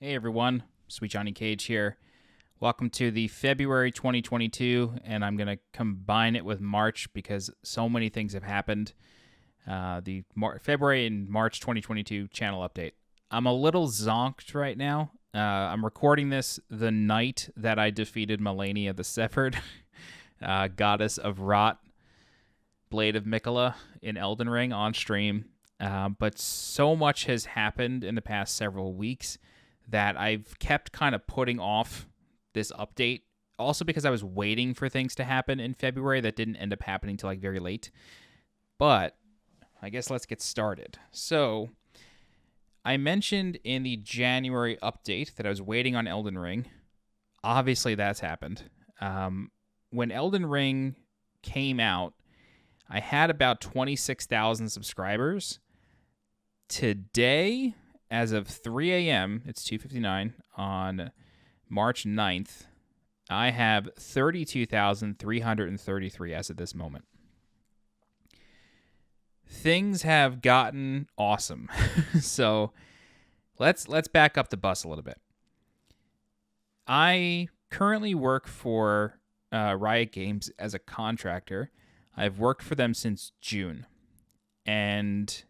Hey everyone, SweetJohnnyCage here. Welcome to the February 2022, and I'm going to combine it with March because so many things have happened. The February and March 2022 channel update. I'm a little zonked right now. I'm recording this the night that I defeated Melania the Severed, goddess of rot, Blade of Mikola in Elden Ring on stream. But so much has happened in the past several weeks that I've kept kind of putting off this update. Also because I was waiting for things to happen in February that didn't end up happening till like very late. But I guess let's get started. So I mentioned in the January update that I was waiting on Elden Ring. Obviously that's happened. When Elden Ring came out, I had about 26,000 subscribers. Today, as of 3 a.m., it's 2:59 on March 9th, I have 32,333 as of this moment. Things have gotten awesome. So let's back up the bus a little bit. I currently work for Riot Games as a contractor. I've worked for them since June, and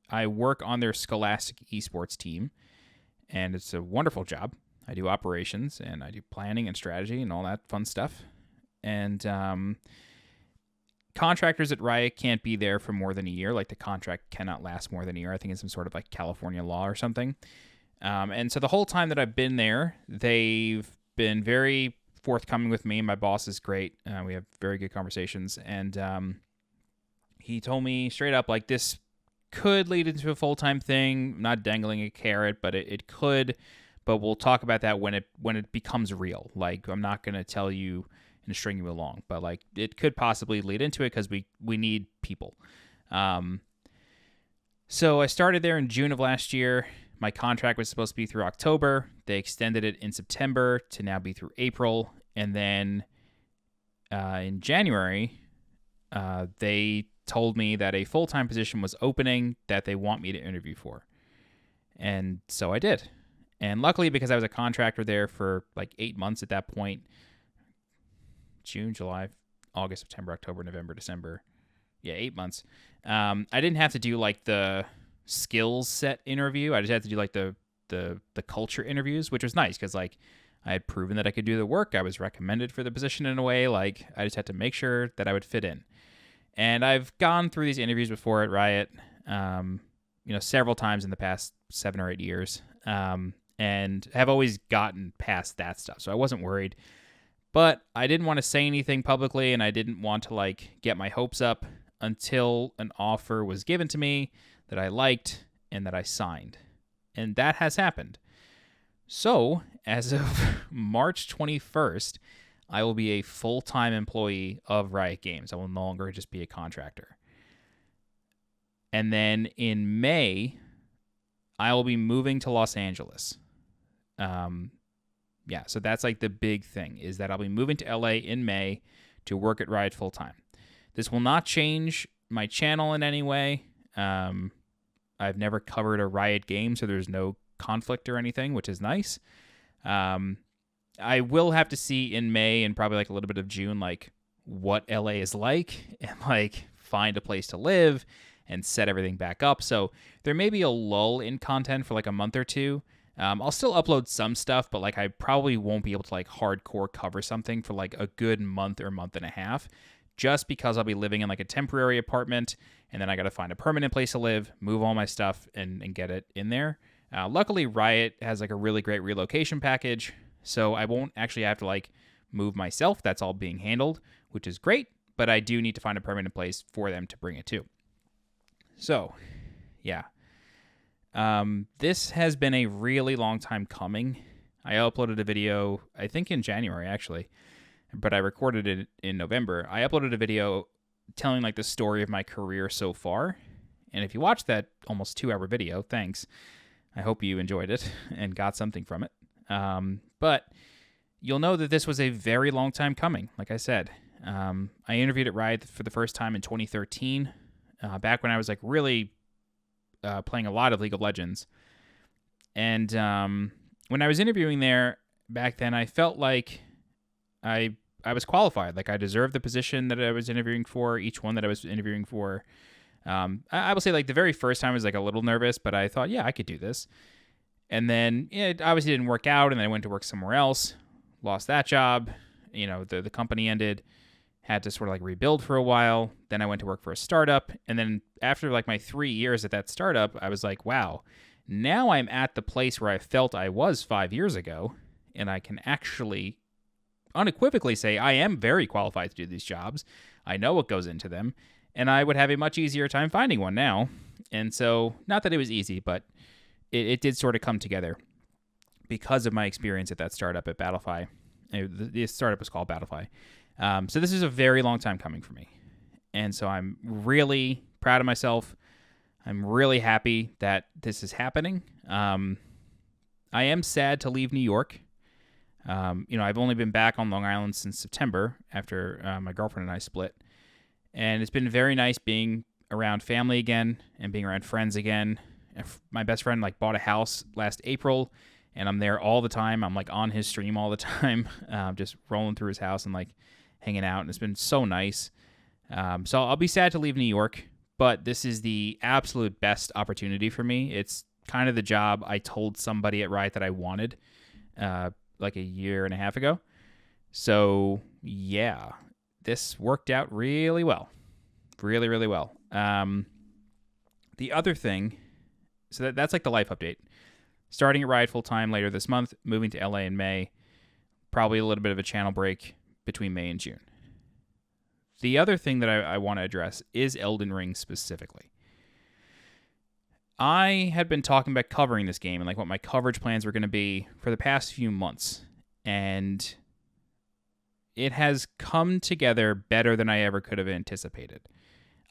I work on their Scholastic esports team, and it's a wonderful job. I do operations, and I do planning and strategy and all that fun stuff. And contractors at Riot can't be there for more than a year. Like, the contract cannot last more than a year. I think it's some sort of like California law or something. And so the whole time that I've been there, they've been very forthcoming with me. My boss is great. We have very good conversations. And he told me straight up, like, this could lead into a full-time thing. I'm not dangling a carrot, but it could. But we'll talk about that when it becomes real. Like, I'm not going to tell you and string you along, but like, it could possibly lead into it because we need people. So I started there in June of last year. My contract was supposed to be through October. They extended it in September to now be through April. And then in January, they told me that a full-time position was opening that they want me to interview for. And so I did. And luckily, because I was a contractor there for like 8 months at that point, June, July, August, September, October, November, December. Yeah, 8 months. I didn't have to do like the skills set interview. I just had to do like the culture interviews, which was nice because like I had proven that I could do the work. I was recommended for the position in a way. Like, I just had to make sure that I would fit in. And I've gone through these interviews before at Riot, several times in the past 7 or 8 years, and have always gotten past that stuff. So I wasn't worried, but I didn't want to say anything publicly, and I didn't want to like get my hopes up until an offer was given to me that I liked and that I signed. And that has happened. So as of March 21st, I will be a full-time employee of Riot Games. I will no longer just be a contractor. And then in May, I will be moving to Los Angeles. So that's like the big thing, is that I'll be moving to LA in May to work at Riot full-time. This will not change my channel in any way. I've never covered a Riot game, so there's no conflict or anything, which is nice. I will have to see in May and probably like a little bit of June, like what LA is like, and like find a place to live and set everything back up. So there may be a lull in content for like a month or two. I'll still upload some stuff, but like I probably won't be able to like hardcore cover something for like a good month or month and a half, just because I'll be living in like a temporary apartment, and then I got to find a permanent place to live, move all my stuff and get it in there. Luckily, Riot has like a really great relocation package, so I won't actually have to like move myself. That's all being handled, which is great, but I do need to find a permanent place for them to bring it to. So, yeah. This has been a really long time coming. I uploaded a video, I think in January actually, but I recorded it in November. I uploaded a video telling like the story of my career so far. And if you watched that almost 2-hour video, thanks. I hope you enjoyed it and got something from it. But you'll know that this was a very long time coming. Like I said, I interviewed at Riot for the first time in 2013, back when I was like really playing a lot of League of Legends. And when I was interviewing there back then, I felt like I was qualified. Like I deserved the position that I was interviewing for, each one that I was interviewing for. I will say like the very first time I was like a little nervous, but I thought, yeah, I could do this. And then it obviously didn't work out, and then I went to work somewhere else, lost that job. The company ended, had to sort of like rebuild for a while. Then I went to work for a startup, and then after like my 3 years at that startup, I was like, wow, now I'm at the place where I felt I was 5 years ago, and I can actually unequivocally say I am very qualified to do these jobs. I know what goes into them, and I would have a much easier time finding one now. And so, not that it was easy, but it did sort of come together because of my experience at that startup at Battlefy. The startup was called Battlefy. So this is a very long time coming for me. And so I'm really proud of myself. I'm really happy that this is happening. I am sad to leave New York. I've only been back on Long Island since September after my girlfriend and I split. And it's been very nice being around family again and being around friends again. My best friend like bought a house last April, and I'm there all the time. I'm like on his stream all the time, just rolling through his house and like hanging out. And it's been so nice. So I'll be sad to leave New York, but this is the absolute best opportunity for me. It's kind of the job I told somebody at Riot that I wanted like a year and a half ago. So yeah, this worked out really well. Really, really well. The other thing, so that's like the life update. Starting at Riot full-time later this month, moving to LA in May, probably a little bit of a channel break between May and June. The other thing that I want to address is Elden Ring specifically. I had been talking about covering this game and like what my coverage plans were going to be for the past few months, and it has come together better than I ever could have anticipated.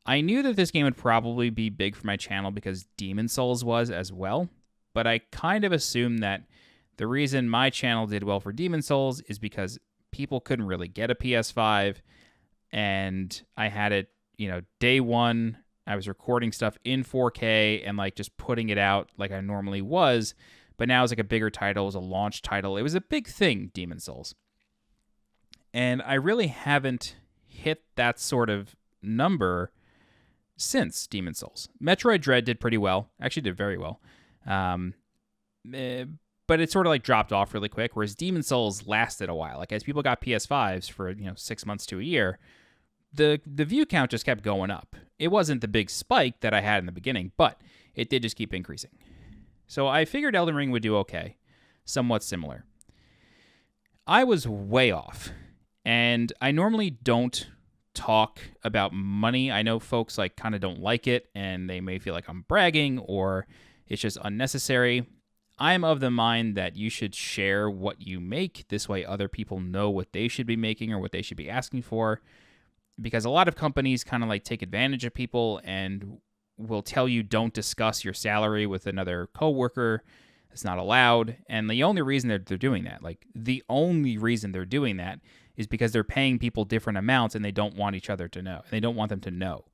I knew that this game would probably be big for my channel because Demon Souls was as well, but I kind of assumed that the reason my channel did well for Demon Souls is because people couldn't really get a PS5, and I had it, day one. I was recording stuff in 4K and like just putting it out like I normally was, but now it's like a bigger title, it was a launch title. It was a big thing, Demon Souls. And I really haven't hit that sort of number since Demon Souls. Metroid Dread did pretty well. Actually did very well. But it sort of like dropped off really quick, whereas Demon Souls lasted a while. Like as people got PS5s for 6 months to a year, the view count just kept going up. It wasn't the big spike that I had in the beginning, but it did just keep increasing. So I figured Elden Ring would do okay, somewhat similar. I was way off, and I normally don't talk about money. I know folks like kind of don't like it, and they may feel like I'm bragging or it's just unnecessary. I'm of the mind that you should share what you make. This way other people know what they should be making or what they should be asking for. Because a lot of companies kind of like take advantage of people and will tell you don't discuss your salary with another coworker. It's not allowed. And the only reason they're doing that, is because they're paying people different amounts and they don't want each other to know. They don't want them to know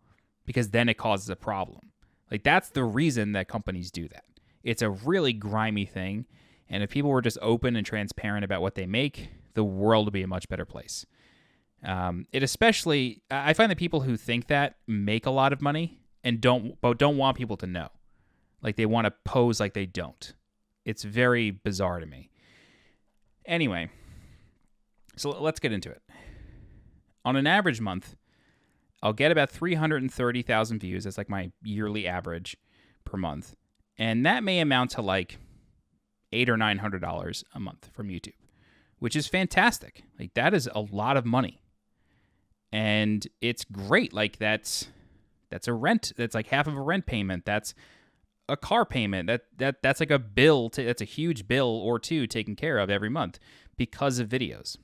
because then it causes a problem. Like that's the reason that companies do that. It's a really grimy thing. And if people were just open and transparent about what they make, the world would be a much better place. I find that people who think that make a lot of money and don't want people to know. Like they want to pose like they don't. It's very bizarre to me. Anyway, so let's get into it. On an average month, I'll get about 330,000 views. That's like my yearly average per month. And that may amount to like $800 or $900 a month from YouTube, which is fantastic. Like that is a lot of money. And it's great. Like that's a rent. That's like half of a rent payment. That's a car payment. That's like a bill. That's a huge bill or two taken care of every month because of videos.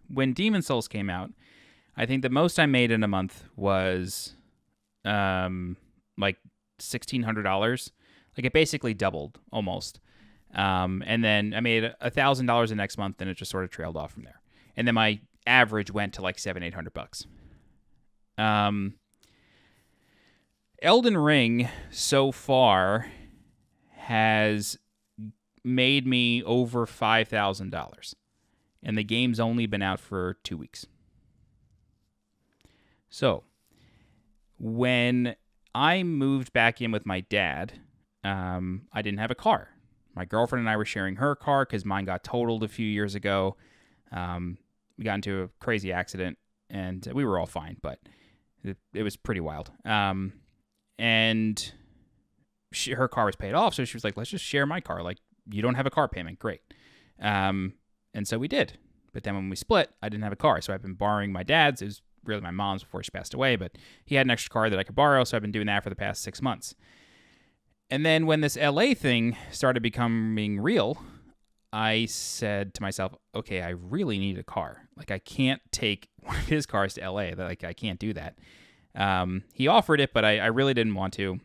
When Demon Souls came out, I think the most I made in a month was like $1,600. Like it basically doubled almost. And then I made $1,000 the next month, and it just sort of trailed off from there. And then my average went to like $700-800. Elden Ring so far has made me over $5,000. And the game's only been out for 2 weeks. So, when I moved back in with my dad, I didn't have a car. My girlfriend and I were sharing her car because mine got totaled a few years ago. We got into a crazy accident, and we were all fine, but it was pretty wild. And her car was paid off, so she was like, let's just share my car. Like, you don't have a car payment. Great. And so we did. But then when we split, I didn't have a car, so I've been borrowing my dad's. It was really my mom's before she passed away, but he had an extra car that I could borrow, so I've been doing that for the past 6 months. And then when this LA thing started becoming real, I said to myself, okay, I really need a car. Like, I can't take one of his cars to LA. Like, I can't do that. He offered it, but I really didn't want to.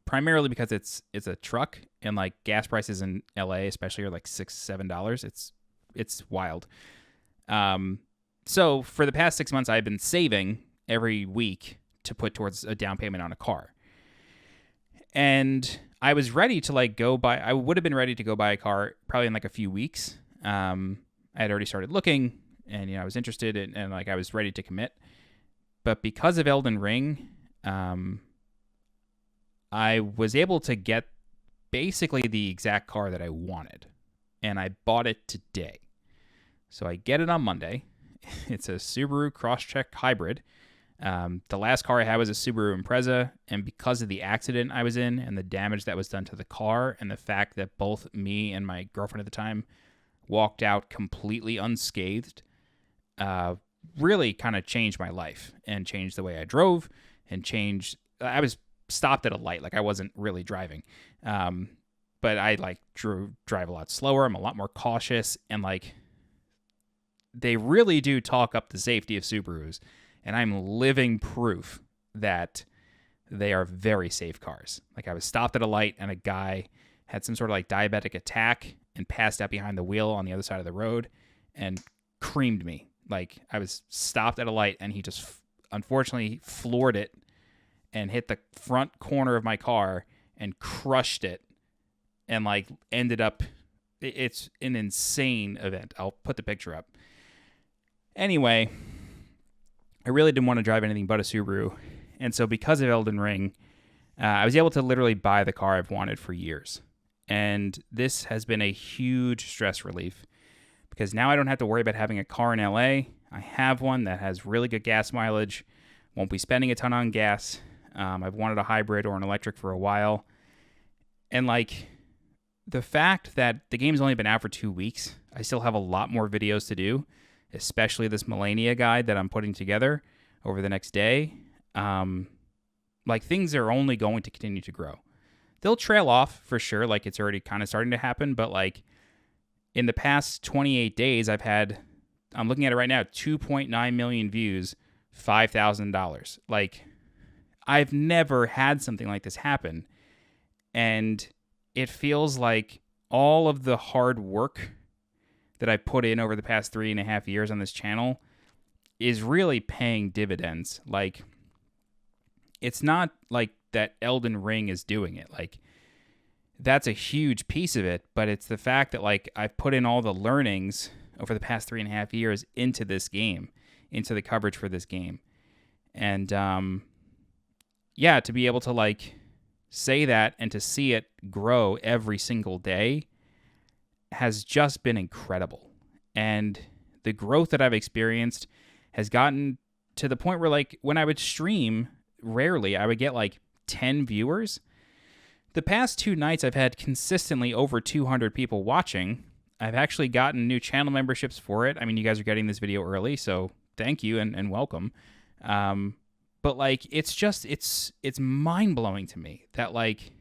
Primarily because it's a truck, and like gas prices in LA especially are like $6-7. It's wild. So for the past 6 months, I've been saving every week to put towards a down payment on a car. And I was ready to I would have been ready to go buy a car probably in like a few weeks. I had already started looking, and I was interested and like I was ready to commit. But because of Elden Ring, I was able to get basically the exact car that I wanted, and I bought it today. So I get it on Monday. It's a Subaru Crosstrek hybrid. The last car I had was a Subaru Impreza, and because of the accident I was in and the damage that was done to the car and the fact that both me and my girlfriend at the time walked out completely unscathed, really kind of changed my life and changed the way I drove and I was stopped at a light. Like, I wasn't really driving. But I drive a lot slower. I'm a lot more cautious, and like, they really do talk up the safety of Subarus, and I'm living proof that they are very safe cars. Like, I was stopped at a light, and a guy had some sort of like diabetic attack and passed out behind the wheel on the other side of the road and creamed me. Like, I was stopped at a light, and he just unfortunately floored it and hit the front corner of my car and crushed it, and like ended up, it's an insane event. I'll put the picture up. Anyway, I really didn't want to drive anything but a Subaru. And so because of Elden Ring, I was able to literally buy the car I've wanted for years. And this has been a huge stress relief because now I don't have to worry about having a car in LA. I have one that has really good gas mileage, won't be spending a ton on gas. I've wanted a hybrid or an electric for a while. And like, the fact that the game's only been out for 2 weeks, I still have a lot more videos to do, especially this Melania guide that I'm putting together over the next day. Like, things are only going to continue to grow. They'll trail off for sure. Like, it's already kind of starting to happen. But like, in the past 28 days, I'm looking at it right now, 2.9 million views, $5,000. Like, I've never had something like this happen. And it feels like all of the hard work that I put in over the past 3.5 years on this channel is really paying dividends. Like, it's not like that Elden Ring is doing it. Like, that's a huge piece of it, but it's the fact that like I've put in all the learnings over the past 3.5 years into this game, into the coverage for this game. And yeah, to be able to like say that and to see it grow every single day has just been incredible. And the growth that I've experienced has gotten to the point where like when I would stream, rarely I would get like 10 viewers. The past 2 nights I've had consistently over 200 people watching. I've actually gotten new channel memberships for it. I mean, you guys are getting this video early, so thank you and welcome. But like, it's just, it's mind-blowing to me that like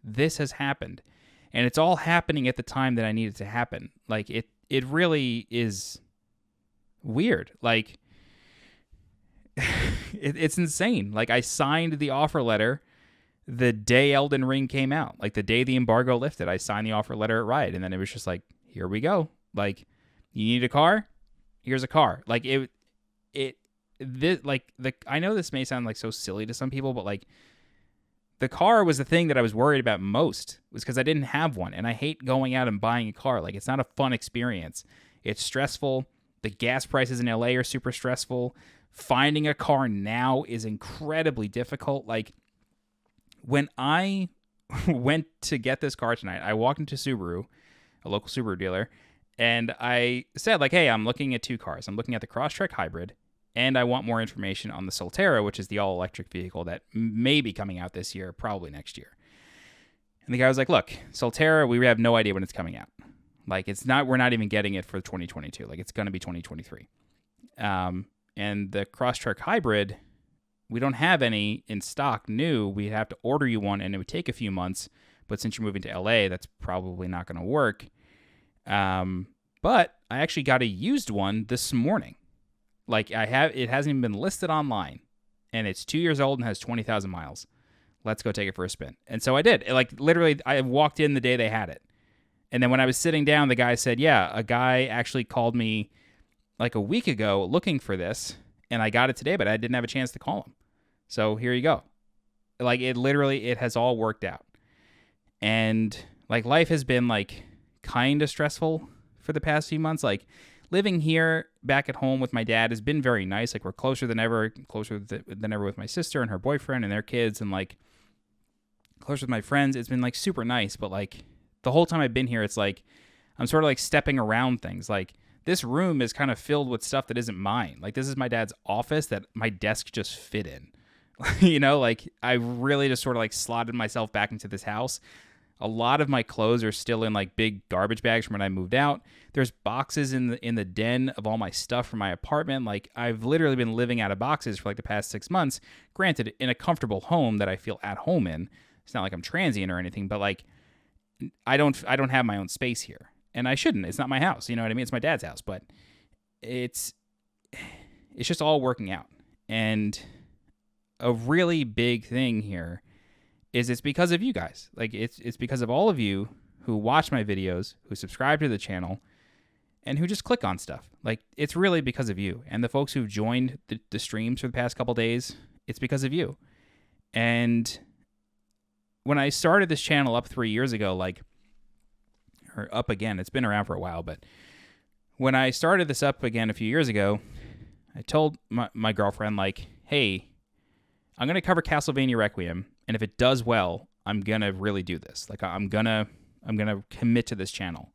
this has happened, and it's all happening at the time that I need it to happen. Like, it really is weird. Like, it's insane. Like, I signed the offer letter the day Elden Ring came out. Like, the day the embargo lifted, I signed the offer letter at Riot, and then it was just like, here we go. Like, you need a car? Here's a car. Like, I know this may sound like so silly to some people, but like, the car was the thing that I was worried about most, was because I didn't have one. And I hate going out and buying a car. Like, it's not a fun experience. It's stressful. The gas prices in LA are super stressful. Finding a car now is incredibly difficult. Like, when I went to get this car tonight, I walked into Subaru, a local Subaru dealer, and I said, like, hey, I'm looking at two cars. I'm looking at the Crosstrek Hybrid, and I want more information on the Solterra, which is the all-electric vehicle that may be coming out this year, probably next year. And the guy was like, look, Solterra, we have no idea when it's coming out. Like, we're not even getting it for 2022. Like, it's going to be 2023. And the Crosstrek Hybrid, we don't have any in stock new. We'd have to order you one, and it would take a few months. But since you're moving to LA, that's probably not going to work. But I actually got a used one this morning. Like, it hasn't even been listed online, and it's 2 years old and has 20,000 miles. Let's go take it for a spin. And so I did. Like, literally, I walked in the day they had it. And then when I was sitting down, the guy said, yeah, a guy actually called me like a week ago looking for this, and I got it today, but I didn't have a chance to call him. So here you go. Like, it has all worked out. And like, life has been like kind of stressful for the past few months. Like, living here back at home with my dad has been very nice. Like, we're closer than ever with my sister and her boyfriend and their kids, and like closer with my friends. It's been like super nice. But like, the whole time I've been here, it's like I'm sort of like stepping around things. Like, this room is kind of filled with stuff that isn't mine. Like, this is my dad's office that my desk just fit in. You know, like, I really just sort of like slotted myself back into this house. A lot of my clothes are still in like big garbage bags from when I moved out. There's boxes in the den of all my stuff from my apartment. Like, I've literally been living out of boxes for like the past 6 months. Granted, in a comfortable home that I feel at home in. It's not like I'm transient or anything, but like, I don't have my own space here, and I shouldn't. It's not my house. You know what I mean? It's my dad's house, but it's just all working out. And a really big thing here is it's because of you guys. Like, it's because of all of you who watch my videos, who subscribe to the channel, and who just click on stuff. Like, it's really because of you. And the folks who've joined the streams for the past couple days, it's because of you. And when I started this channel up 3 years ago, or up again, it's been around for a while, but when I started this up again a few years ago, I told my girlfriend, like, hey, I'm going to cover Castlevania Requiem, and if it does well, I'm going to really do this. Like, I'm going to commit to this channel.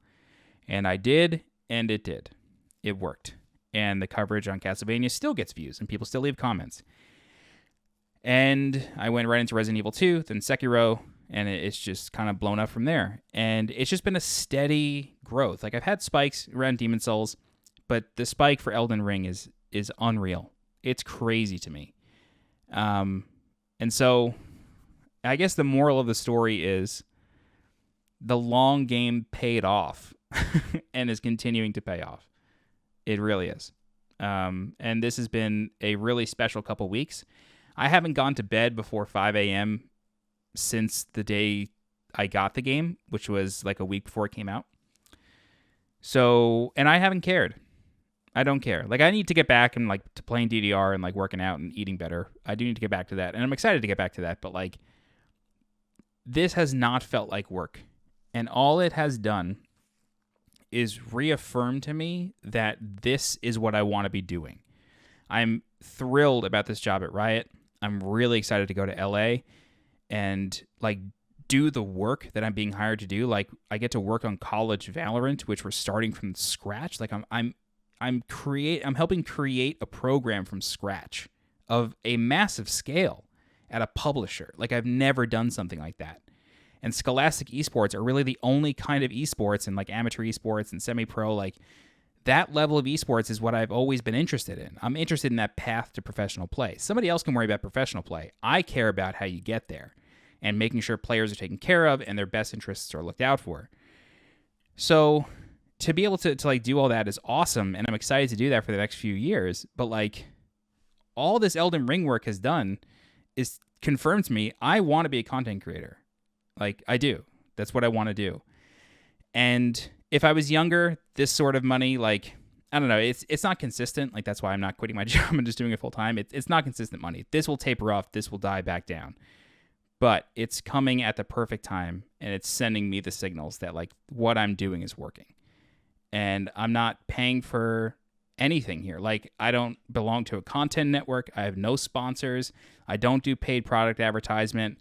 And I did, and it did. It worked. And the coverage on Castlevania still gets views, and people still leave comments. And I went right into Resident Evil 2, then Sekiro, and it's just kind of blown up from there. And it's just been a steady growth. Like, I've had spikes around Demon Souls, but the spike for Elden Ring is unreal. It's crazy to me. And so I guess the moral of the story is the long game paid off and is continuing to pay off. It really is. And this has been a really special couple weeks. I haven't gone to bed before 5 a.m. since the day I got the game, which was like a week before it came out. So, and I haven't cared. I don't care. Like, I need to get back and like to playing DDR and like working out and eating better. I do need to get back to that. And I'm excited to get back to that. But like, this has not felt like work. And all it has done is reaffirm to me that this is what I want to be doing. I'm thrilled about this job at Riot. I'm really excited to go to LA and like do the work that I'm being hired to do. Like, I get to work on college Valorant, which we're starting from scratch. Like, I'm helping create a program from scratch of a massive scale at a publisher. Like, I've never done something like that. And Scholastic esports are really the only kind of esports, and like amateur esports and semi-pro, like that level of esports is what I've always been interested in. I'm interested in that path to professional play. Somebody else can worry about professional play. I care about how you get there and making sure players are taken care of and their best interests are looked out for. So to be able to like do all that is awesome, and I'm excited to do that for the next few years. But like, all this Elden Ring work has done is confirmed to me I want to be a content creator. Like, I do. That's what I want to do. And if I was younger, this sort of money, like, I don't know, it's not consistent. Like, that's why I'm not quitting my job and just doing it full time. It's not consistent money. This will taper off. This will die back down. but it's coming at the perfect time, and it's sending me the signals that like what I'm doing is working. And I'm not paying for anything here. Like, I don't belong to a content network. I have no sponsors. I don't do paid product advertisement.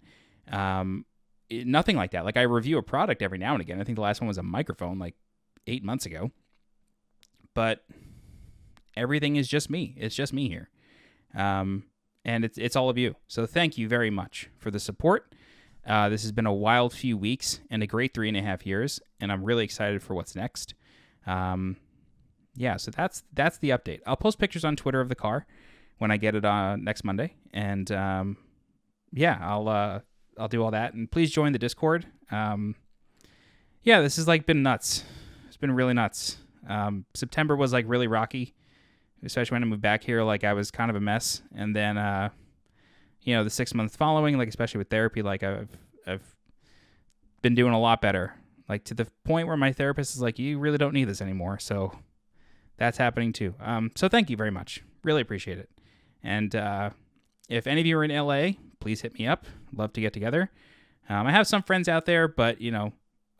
Nothing like that. Like, I review a product every now and again. I think the last one was a microphone like 8 months ago. But everything is just me. It's just me here. And it's all of you. So thank you very much for the support. This has been a wild few weeks and a great 3.5 years, and I'm really excited for what's next. So that's the update. I'll post pictures on Twitter of the car when I get it next Monday, and I'll do all that. And please join the Discord. This has like been nuts. It's been really nuts. September was like really rocky, especially when I moved back here. Like, I was kind of a mess, and then the 6 months following, like especially with therapy, like I've been doing a lot better. Like, to the point where my therapist is like, you really don't need this anymore. So that's happening too. So thank you very much. Really appreciate it. And if any of you are in LA, please hit me up. Love to get together. I have some friends out there, but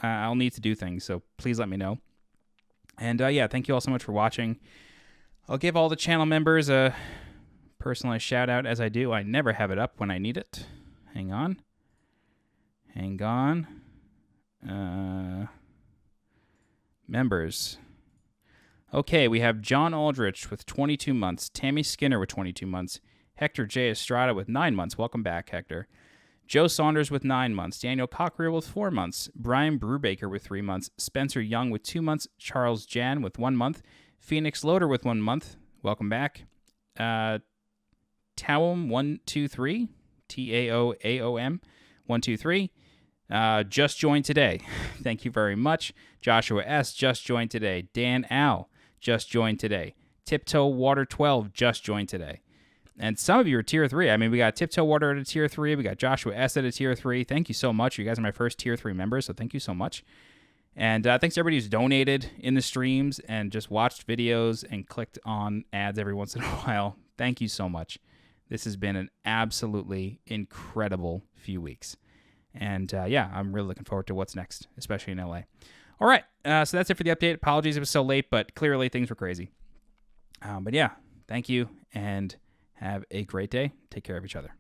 I'll need to do things. So please let me know. And thank you all so much for watching. I'll give all the channel members a personalized shout out as I do. I never have it up when I need it. Hang on. Members. Okay, we have John Aldrich with 22 months, Tammy Skinner with 22 months, Hector J. Estrada with 9 months. Welcome back, Hector. Joe Saunders with 9 months, Daniel Cockreal with 4 months, Brian Brubaker with 3 months, Spencer Young with 2 months, Charles Jan with 1 month, Phoenix Loader with 1 month. Welcome back. Taom123, Taoaom 123. Just joined today. Thank you very much. Joshua S. just joined today. Dan Al just joined today. Tiptoe Water 12 just joined today. And some of you are tier 3. I mean, we got Tiptoe Water at a tier 3. We got Joshua S. at a tier 3. Thank you so much. You guys are my first tier 3 members, so thank you so much. And thanks to everybody who's donated in the streams and just watched videos and clicked on ads every once in a while. Thank you so much. This has been an absolutely incredible few weeks. And I'm really looking forward to what's next, especially in LA. All right, so that's it for the update. Apologies it was so late, but clearly things were crazy. Thank you, and have a great day. Take care of each other.